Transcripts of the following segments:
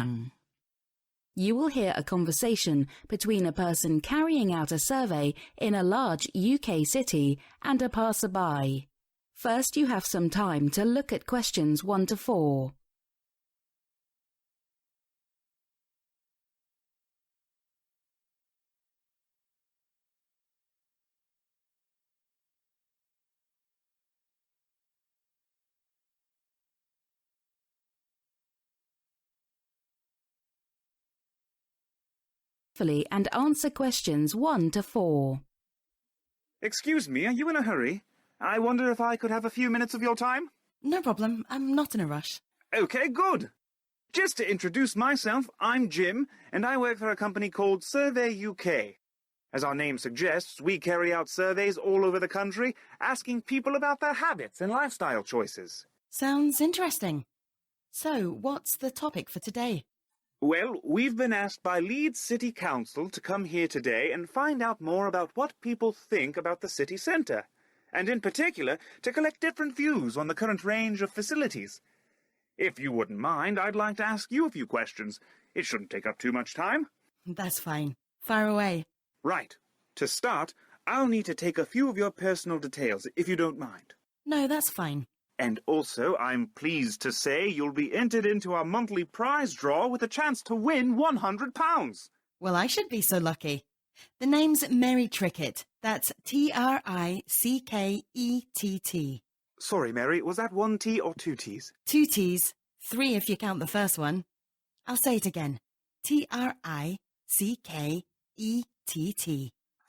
1. You will hear a conversation between a person carrying out a survey in a large UK city and a passerby. First, you have some time to look at questions 1 to 4. And answer questions 1 to 4. Excuse me, are you in a hurry? I wonder if I could have a few minutes of your time? No problem, I'm not in a rush. Okay, good. Just to introduce myself, I'm Jim, and I work for a company called Survey UK. As our name suggests, we carry out surveys all over the country, asking people about their habits and lifestyle choices. Sounds interesting. So, what's the topic for today? Well, we've been asked by Leeds City Council to come here today and find out more about what people think about the city centre, and in particular, to collect different views on the current range of facilities. If you wouldn't mind, I'd like to ask you a few questions. It shouldn't take up too much time. That's fine. Fire away. Right. To start, I'll need to take a few of your personal details, if you don't mind. No, that's fine. And also, I'm pleased to say you'll be entered into our monthly prize draw with a chance to win £100. Well, I should be so lucky. The name's Mary Trickett. That's Trickett. Sorry, Mary, was that 1 T or 2 T's? 2 T's, 3 if you count the first one. I'll say it again. Trickett.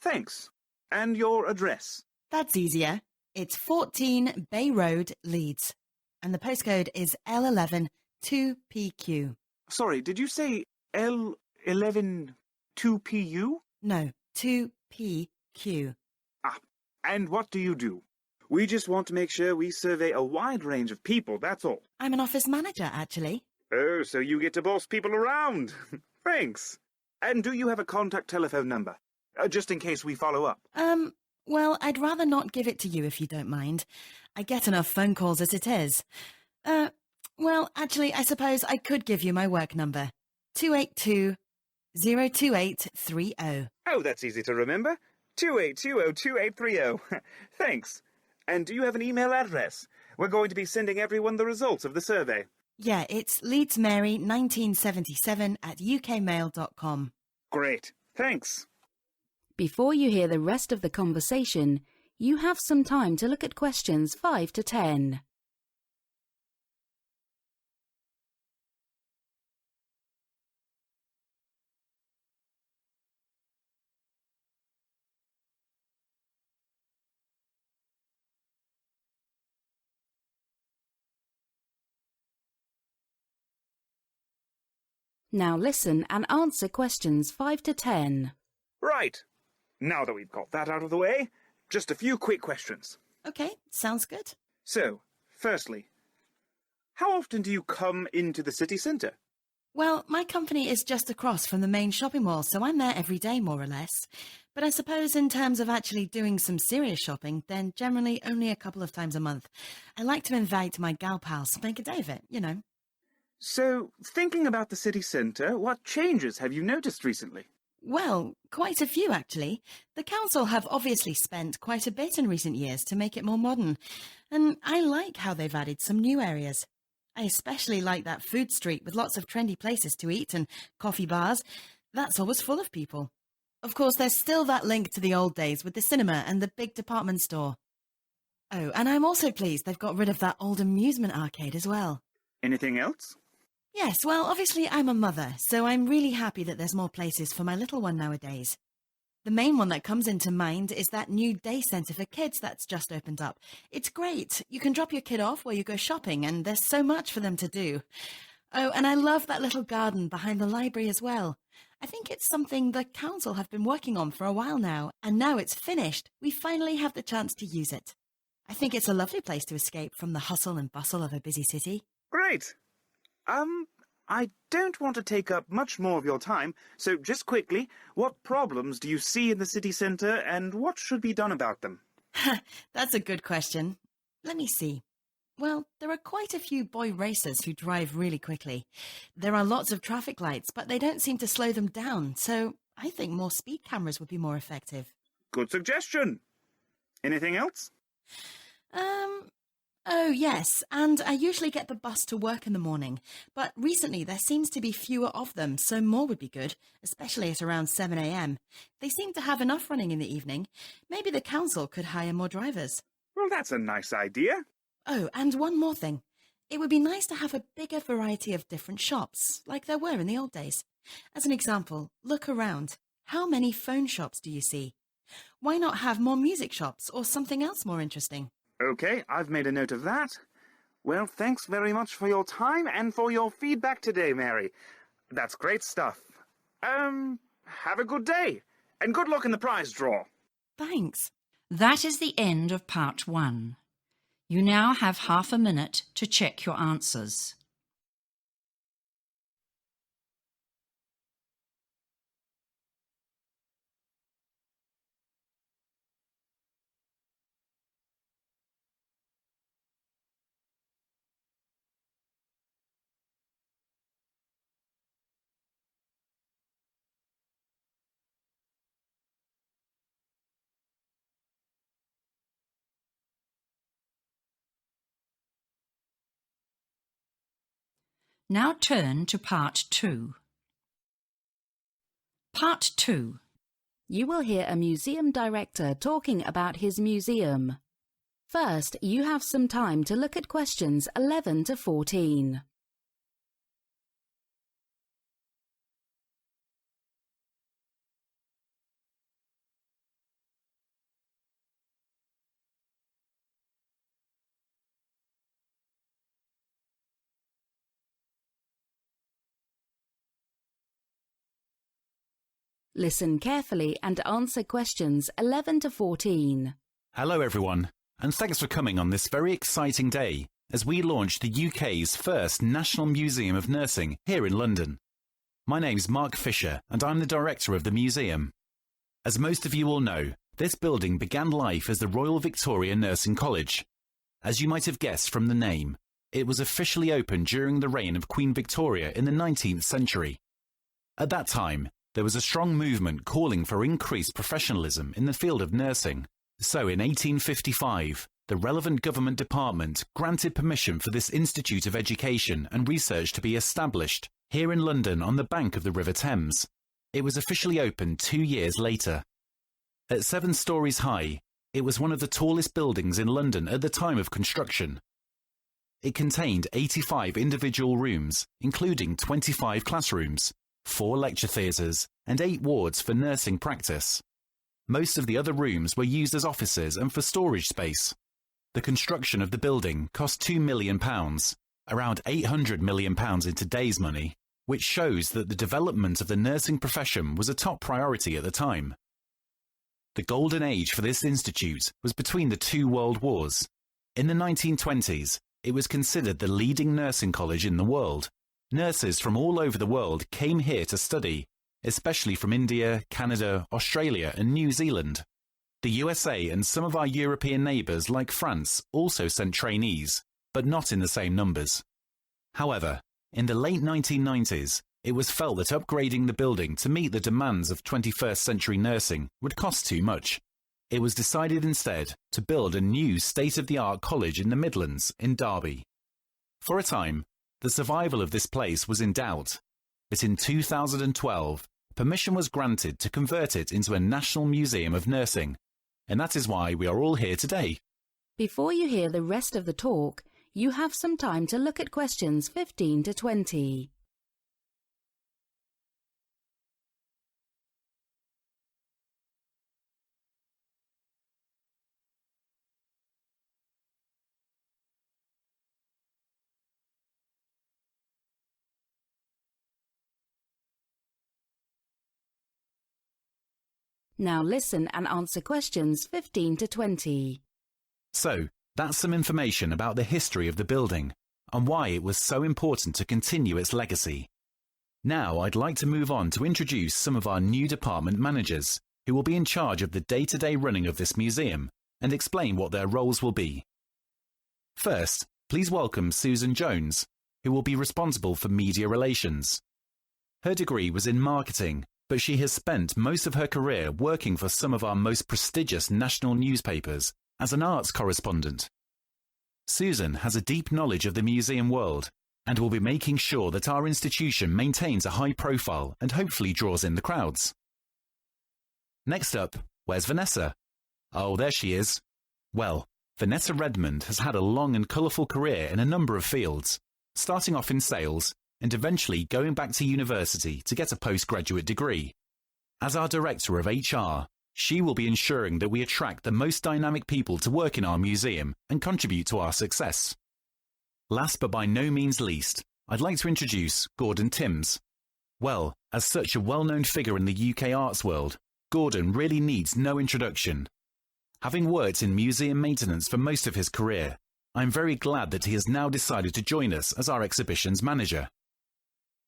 Thanks. And your address? That's easier. It's 14 Bay Road, Leeds. And the postcode is L11 2PQ. Sorry, did you say L11 2PU? No, 2PQ. Ah, and what do you do? We just want to make sure we survey a wide range of people, that's all. I'm an office manager, actually. Oh, so you get to boss people around. Thanks. And do you have a contact telephone number? Just in case we follow up. Well, I'd rather not give it to you if you don't mind. I get enough phone calls as it is. Well, actually, I suppose I could give you my work number. 282-02830. Oh, that's easy to remember. 28202830. Thanks. And do you have an email address? We're going to be sending everyone the results of the survey. Yeah, it's leedsmary1977@ukmail.com. Great. Thanks. Before you hear the rest of the conversation, you have some time to look at questions 5 to 10. Now listen and answer questions 5 to 10. Right. Now that we've got that out of the way, just a few quick questions. Okay, sounds good. So, firstly, how often do you come into the city centre? Well, my company is just across from the main shopping mall, so I'm there every day, more or less. But I suppose in terms of actually doing some serious shopping, then generally only a couple of times a month. I like to invite my gal pals to make a day of it, you know. So, thinking about the city centre, what changes have you noticed recently? Well, quite a few, actually. The council have obviously spent quite a bit in recent years to make it more modern, and I like how they've added some new areas. I especially like that food street with lots of trendy places to eat and coffee bars. That's always full of people. Of course, there's still that link to the old days with the cinema and the big department store. Oh, and I'm also pleased they've got rid of that old amusement arcade as well. Anything else? Yes, well, obviously I'm a mother, so I'm really happy that there's more places for my little one nowadays. The main one that comes into mind is that new day centre for kids that's just opened up. It's great. You can drop your kid off where you go shopping, and there's so much for them to do. Oh, and I love that little garden behind the library as well. I think it's something the council have been working on for a while now, and now it's finished, we finally have the chance to use it. I think it's a lovely place to escape from the hustle and bustle of a busy city. Great. I don't want to take up much more of your time, so just quickly, what problems do you see in the city centre and what should be done about them? That's a good question. Let me see. Well, there are quite a few boy racers who drive really quickly. There are lots of traffic lights, but they don't seem to slow them down, so I think more speed cameras would be more effective. Good suggestion. Anything else? Oh yes, and I usually get the bus to work in the morning, but recently there seems to be fewer of them, so more would be good, especially at around 7 a.m. They seem to have enough running in the evening. Maybe the council could hire more drivers. Well, that's a nice idea. Oh, and one more thing. It would be nice to have a bigger variety of different shops, like there were in the old days. As an example, look around. How many phone shops do you see? Why not have more music shops or something else more interesting? Okay, I've made a note of that. Well, thanks very much for your time and for your feedback today, Mary. That's great stuff. Have a good day, and good luck in the prize draw. Thanks. That is the end of part 1. You now have half a minute to check your answers. Now turn to part 2. Part 2. You will hear a museum director talking about his museum. First, you have some time to look at questions 11 to 14. Listen carefully and answer questions 11 to 14. Hello everyone, and thanks for coming on this very exciting day as we launch the UK's first National Museum of Nursing here in London. My name's Mark Fisher and I'm the director of the museum. As most of you all know, this building began life as the Royal Victoria Nursing College. As you might have guessed from the name, it was officially opened during the reign of Queen Victoria in the 19th century. At that time, there was a strong movement calling for increased professionalism in the field of nursing. So in 1855, the relevant government department granted permission for this Institute of Education and Research to be established here in London on the bank of the River Thames. It was officially opened 2 years later. At 7 stories high, it was one of the tallest buildings in London at the time of construction. It contained 85 individual rooms, including 25 classrooms, 4 lecture theatres, and 8 wards for nursing practice. Most of the other rooms were used as offices and for storage space. The construction of the building cost £2 million, around £800 million in today's money, which shows that the development of the nursing profession was a top priority at the time. The golden age for this institute was between the 2 world wars. In the 1920s, it was considered the leading nursing college in the world. Nurses from all over the world came here to study, especially from India, Canada, Australia and New Zealand. The USA and some of our European neighbours like France also sent trainees, but not in the same numbers. However, in the late 1990s, it was felt that upgrading the building to meet the demands of 21st century nursing would cost too much. It was decided instead to build a new state-of-the-art college in the Midlands in Derby. For a time, the survival of this place was in doubt, but in 2012, permission was granted to convert it into a National Museum of Nursing, and that is why we are all here today. Before you hear the rest of the talk, you have some time to look at questions 15 to 20. Now listen and answer questions 15 to 20. So, that's some information about the history of the building and why it was so important to continue its legacy. Now I'd like to move on to introduce some of our new department managers who will be in charge of the day-to-day running of this museum and explain what their roles will be. First, please welcome Susan Jones, who will be responsible for media relations. Her degree was in marketing, but she has spent most of her career working for some of our most prestigious national newspapers as an arts correspondent. Susan has a deep knowledge of the museum world and will be making sure that our institution maintains a high profile and hopefully draws in the crowds. Next up, where's Vanessa? Oh, there she is. Well, Vanessa Redmond has had a long and colourful career in a number of fields, starting off in sales and eventually going back to university to get a postgraduate degree. As our Director of HR, she will be ensuring that we attract the most dynamic people to work in our museum and contribute to our success. Last but by no means least, I'd like to introduce Gordon Timms. Well, as such a well-known figure in the UK arts world, Gordon really needs no introduction. Having worked in museum maintenance for most of his career, I'm very glad that he has now decided to join us as our exhibitions manager.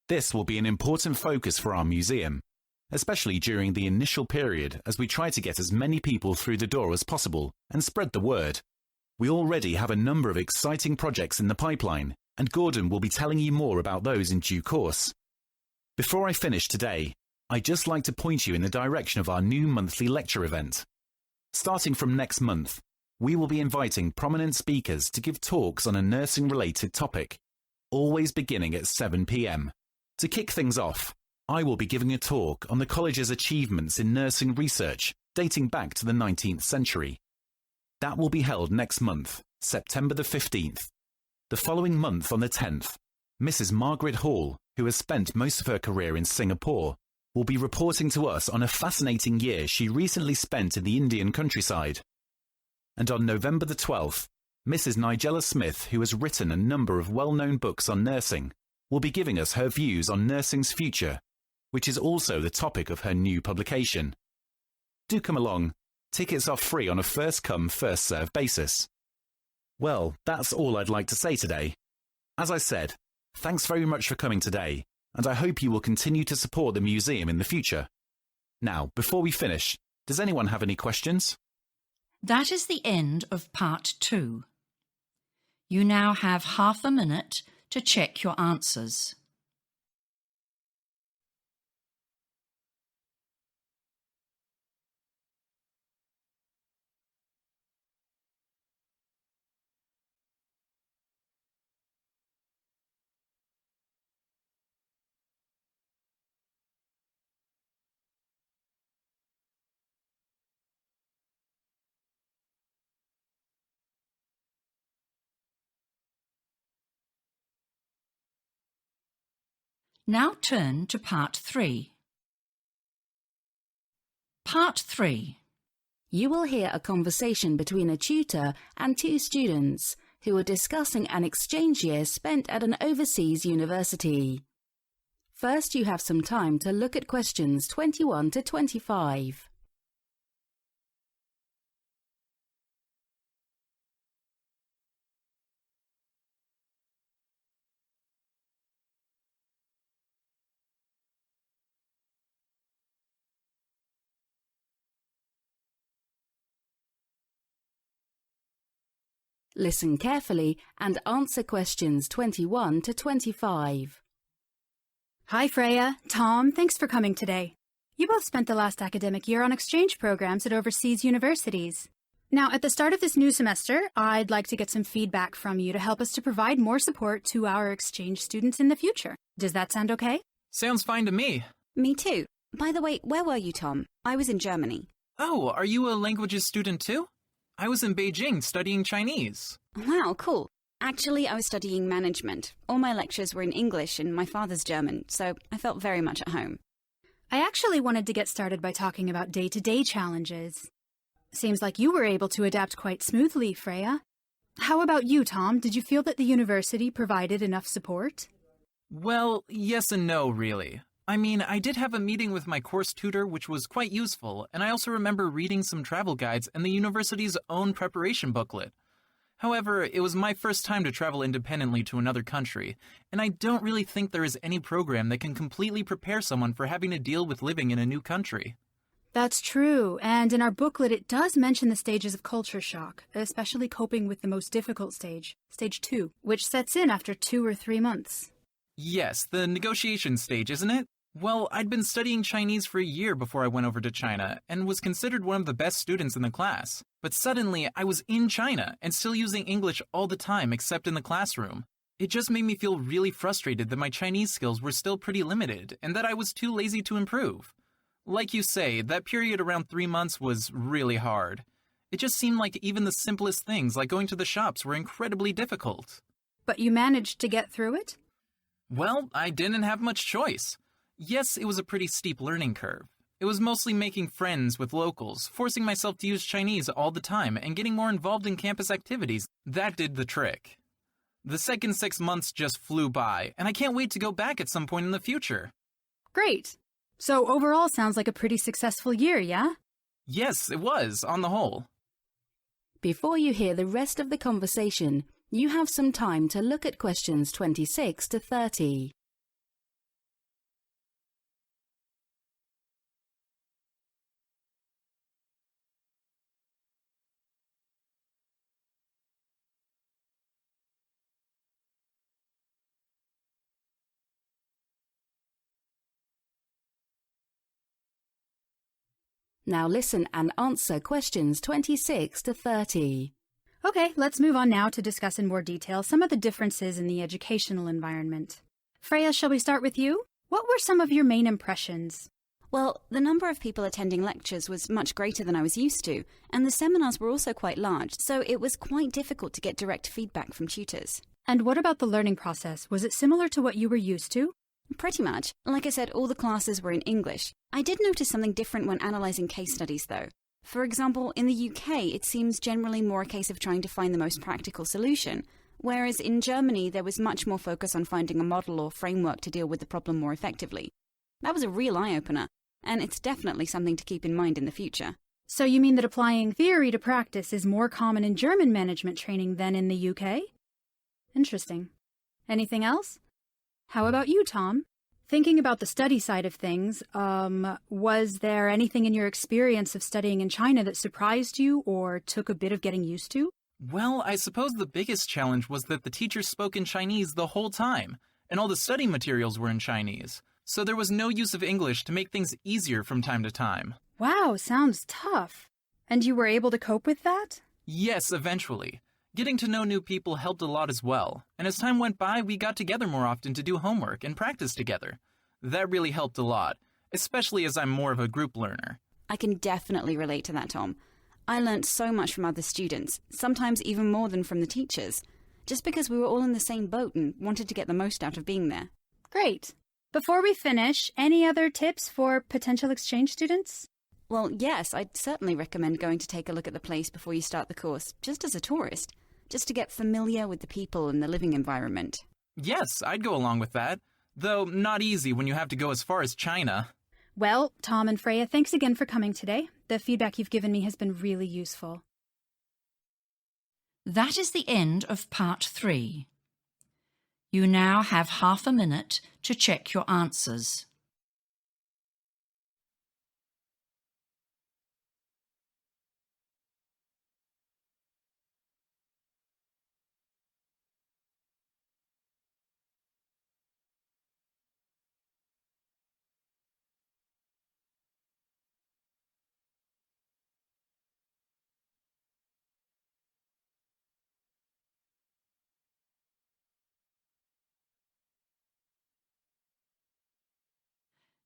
This will be an important focus for our museum, especially during the initial period as we try to get as many people through the door as possible and spread the word. We already have a number of exciting projects in the pipeline, and Gordon will be telling you more about those in due course. Before I finish today, I'd just like to point you in the direction of our new monthly lecture event. Starting from next month, we will be inviting prominent speakers to give talks on a nursing-related topic, always beginning at 7 p.m. To kick things off, I will be giving a talk on the college's achievements in nursing research dating back to the 19th century. That will be held next month, September the 15th. The following month on the 10th, Mrs. Margaret Hall, who has spent most of her career in Singapore, will be reporting to us on a fascinating year she recently spent in the Indian countryside. And on November the 12th, Mrs. Nigella Smith, who has written a number of well-known books on nursing, will be giving us her views on nursing's future, which is also the topic of her new publication. Do come along. Tickets are free on a first-come, first-served basis. Well, that's all I'd like to say today. As I said, thanks very much for coming today, and I hope you will continue to support the museum in the future. Now, before we finish, does anyone have any questions? That is the end of part 2. You now have half a minute to check your answers. Now turn to part 3. Part 3. You will hear a conversation between a tutor and two students who are discussing an exchange year spent at an overseas university. First, you have some time to look at questions 21 to 25. Listen carefully and answer questions 21 to 25. Hi Freya, Tom, thanks for coming today. You both spent the last academic year on exchange programs at overseas universities. Now, at the start of this new semester, I'd like to get some feedback from you to help us to provide more support to our exchange students in the future. Does that sound okay? Sounds fine to me. Me too. By the way, where were you, Tom? I was in Germany. Oh, are you a languages student too? I was in Beijing studying Chinese. Wow, cool. Actually, I was studying management. All my lectures were in English and my father's German, so I felt very much at home. I actually wanted to get started by talking about day-to-day challenges. Seems like you were able to adapt quite smoothly, Freya. How about you, Tom? Did you feel that the university provided enough support? Well, yes and no, really. I mean, I did have a meeting with my course tutor, which was quite useful, and I also remember reading some travel guides and the university's own preparation booklet. However, it was my first time to travel independently to another country, and I don't really think there is any program that can completely prepare someone for having to deal with living in a new country. That's true, and in our booklet it does mention the stages of culture shock, especially coping with the most difficult stage, stage 2, which sets in after 2 or 3 months. Yes, the negotiation stage, isn't it? Well, I'd been studying Chinese for a year before I went over to China, and was considered one of the best students in the class. But suddenly, I was in China, and still using English all the time except in the classroom. It just made me feel really frustrated that my Chinese skills were still pretty limited, and that I was too lazy to improve. Like you say, that period around 3 months was really hard. It just seemed like even the simplest things, like going to the shops, were incredibly difficult. But you managed to get through it? Well, I didn't have much choice. Yes, it was a pretty steep learning curve. It was mostly making friends with locals, forcing myself to use Chinese all the time, and getting more involved in campus activities. That did the trick. The second 6 months just flew by, and I can't wait to go back at some point in the future. Great. So overall sounds like a pretty successful year, yeah? Yes, it was, on the whole. Before you hear the rest of the conversation, you have some time to look at questions 26 to 30. Now listen and answer questions 26 to 30. Okay, let's move on now to discuss in more detail some of the differences in the educational environment. Freya, shall we start with you? What were some of your main impressions? Well, the number of people attending lectures was much greater than I was used to, and the seminars were also quite large, so it was quite difficult to get direct feedback from tutors. And what about the learning process? Was it similar to what you were used to? Pretty much. Like I said, all the classes were in English. I did notice something different when analysing case studies, though. For example, in the UK, it seems generally more a case of trying to find the most practical solution, whereas in Germany, there was much more focus on finding a model or framework to deal with the problem more effectively. That was a real eye-opener, and it's definitely something to keep in mind in the future. So you mean that applying theory to practice is more common in German management training than in the UK? Interesting. Anything else? How about you, Tom? Thinking about the study side of things, was there anything in your experience of studying in China that surprised you or took a bit of getting used to? Well, I suppose the biggest challenge was that the teachers spoke in Chinese the whole time, and all the study materials were in Chinese, so there was no use of English to make things easier from time to time. Wow, sounds tough. And you were able to cope with that? Yes, eventually. Getting to know new people helped a lot as well, and as time went by, we got together more often to do homework and practice together. That really helped a lot, especially as I'm more of a group learner. I can definitely relate to that, Tom. I learnt so much from other students, sometimes even more than from the teachers, just because we were all in the same boat and wanted to get the most out of being there. Great. Before we finish, any other tips for potential exchange students? Well, yes, I'd certainly recommend going to take a look at the place before you start the course, just as a tourist, just to get familiar with the people and the living environment. Yes, I'd go along with that, though not easy when you have to go as far as China. Well, Tom and Freya, thanks again for coming today. The feedback you've given me has been really useful. That is the end of part 3. You now have half a minute to check your answers.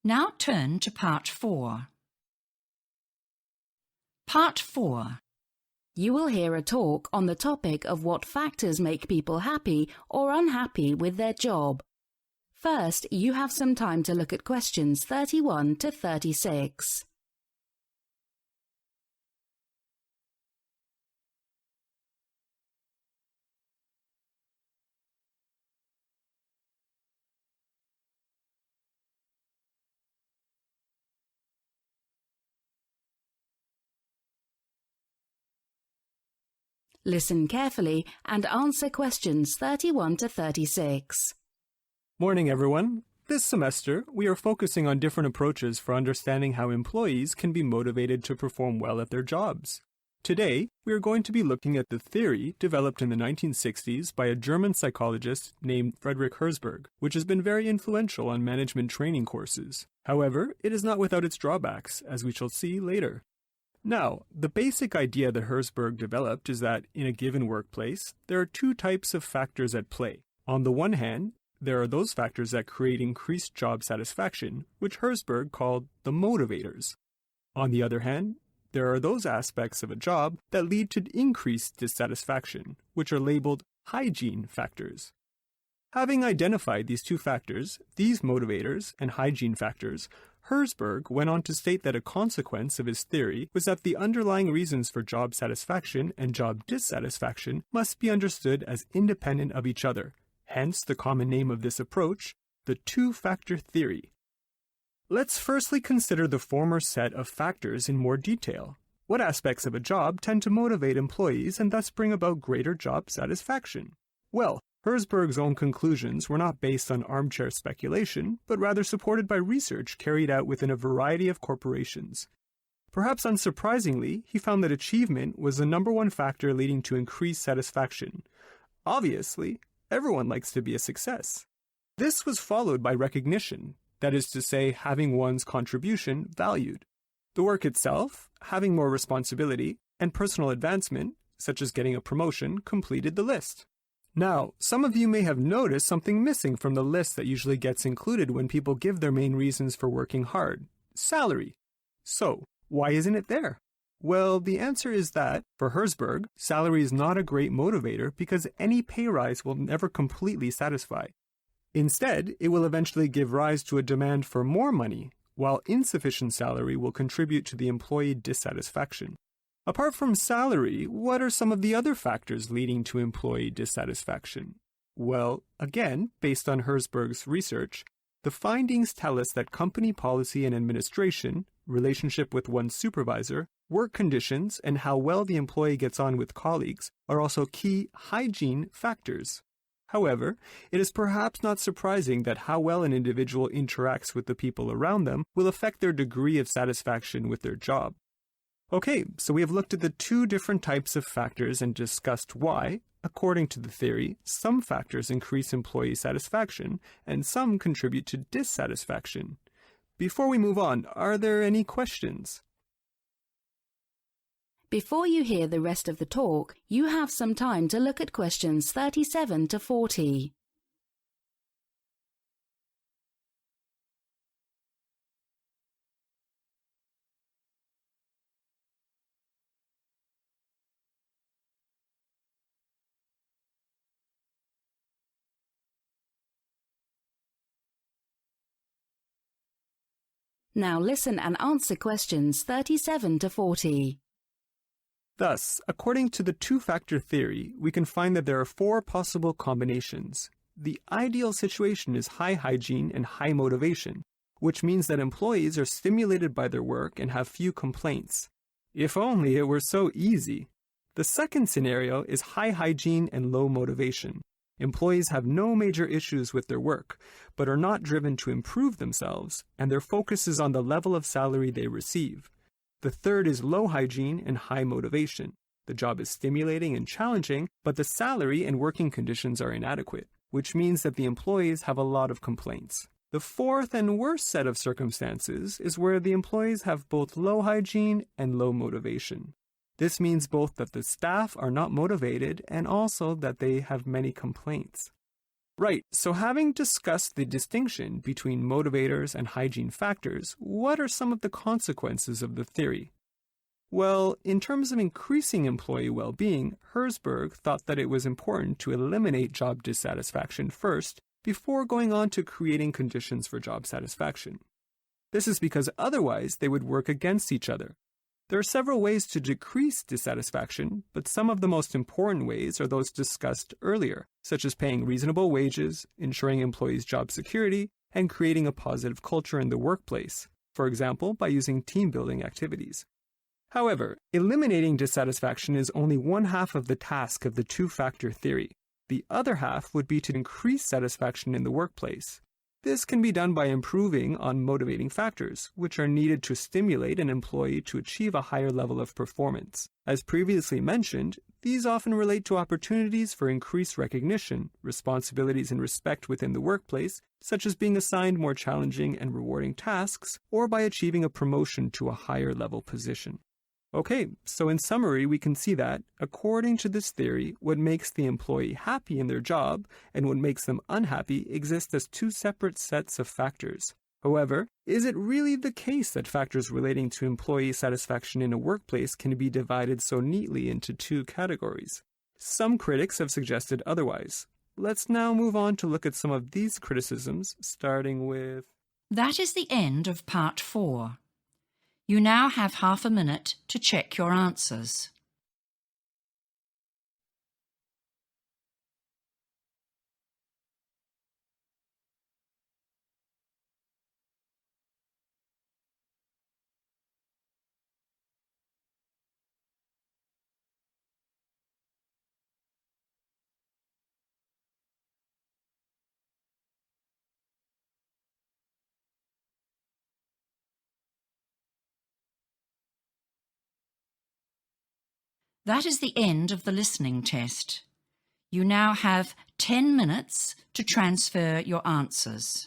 Now turn to part 4. Part 4. You will hear a talk on the topic of what factors make people happy or unhappy with their job. First, you have some time to look at questions 31 to 36. Listen carefully and answer questions 31 to 36. Morning, everyone. This semester, we are focusing on different approaches for understanding how employees can be motivated to perform well at their jobs. Today, we are going to be looking at the theory developed in the 1960s by a German psychologist named Friedrich Herzberg, which has been very influential on management training courses. However, it is not without its drawbacks, as we shall see later. Now, the basic idea that Herzberg developed is that in a given workplace, there are two types of factors at play. On the one hand, there are those factors that create increased job satisfaction, which Herzberg called the motivators. On the other hand, there are those aspects of a job that lead to increased dissatisfaction, which are labeled hygiene factors. Having identified these two factors, these motivators and hygiene factors, Herzberg went on to state that a consequence of his theory was that the underlying reasons for job satisfaction and job dissatisfaction must be understood as independent of each other, hence the common name of this approach, the two-factor theory. Let's firstly consider the former set of factors in more detail. What aspects of a job tend to motivate employees and thus bring about greater job satisfaction? Well, Herzberg's own conclusions were not based on armchair speculation, but rather supported by research carried out within a variety of corporations. Perhaps unsurprisingly, he found that achievement was the number one factor leading to increased satisfaction. Obviously, everyone likes to be a success. This was followed by recognition, that is to say, having one's contribution valued. The work itself, having more responsibility, and personal advancement, such as getting a promotion, completed the list. Now, some of you may have noticed something missing from the list that usually gets included when people give their main reasons for working hard: salary. So, why isn't it there? Well, the answer is that, for Herzberg, salary is not a great motivator because any pay rise will never completely satisfy. Instead, it will eventually give rise to a demand for more money, while insufficient salary will contribute to the employee dissatisfaction. Apart from salary, what are some of the other factors leading to employee dissatisfaction? Well, again, based on Herzberg's research, the findings tell us that company policy and administration, relationship with one's supervisor, work conditions, and how well the employee gets on with colleagues are also key hygiene factors. However, it is perhaps not surprising that how well an individual interacts with the people around them will affect their degree of satisfaction with their job. Okay, so we have looked at the two different types of factors and discussed why, according to the theory, some factors increase employee satisfaction and some contribute to dissatisfaction. Before we move on, are there any questions? Before you hear the rest of the talk, you have some time to look at questions 37 to 40. Now listen and answer questions 37 to 40. Thus, according to the two-factor theory, we can find that there are four possible combinations. The ideal situation is high hygiene and high motivation, which means that employees are stimulated by their work and have few complaints. If only it were so easy. The second scenario is high hygiene and low motivation. Employees have no major issues with their work, but are not driven to improve themselves, and their focus is on the level of salary they receive. The third is low hygiene and high motivation. The job is stimulating and challenging, but the salary and working conditions are inadequate, which means that the employees have a lot of complaints. The fourth and worst set of circumstances is where the employees have both low hygiene and low motivation. This means both that the staff are not motivated and also that they have many complaints. Right, so having discussed the distinction between motivators and hygiene factors, what are some of the consequences of the theory? Well, in terms of increasing employee well-being, Herzberg thought that it was important to eliminate job dissatisfaction first before going on to creating conditions for job satisfaction. This is because otherwise they would work against each other. There are several ways to decrease dissatisfaction, but some of the most important ways are those discussed earlier, such as paying reasonable wages, ensuring employees' job security, and creating a positive culture in the workplace, for example, by using team-building activities. However, eliminating dissatisfaction is only one half of the task of the two-factor theory. The other half would be to increase satisfaction in the workplace. This can be done by improving on motivating factors, which are needed to stimulate an employee to achieve a higher level of performance. As previously mentioned, these often relate to opportunities for increased recognition, responsibilities and respect within the workplace, such as being assigned more challenging and rewarding tasks, or by achieving a promotion to a higher level position. Okay, so in summary, we can see that, according to this theory, what makes the employee happy in their job and what makes them unhappy exist as two separate sets of factors. However, is it really the case that factors relating to employee satisfaction in a workplace can be divided so neatly into two categories? Some critics have suggested otherwise. Let's now move on to look at some of these criticisms, starting with... That is the end of part 4. You now have half a minute to check your answers. That is the end of the listening test. You now have 10 minutes to transfer your answers.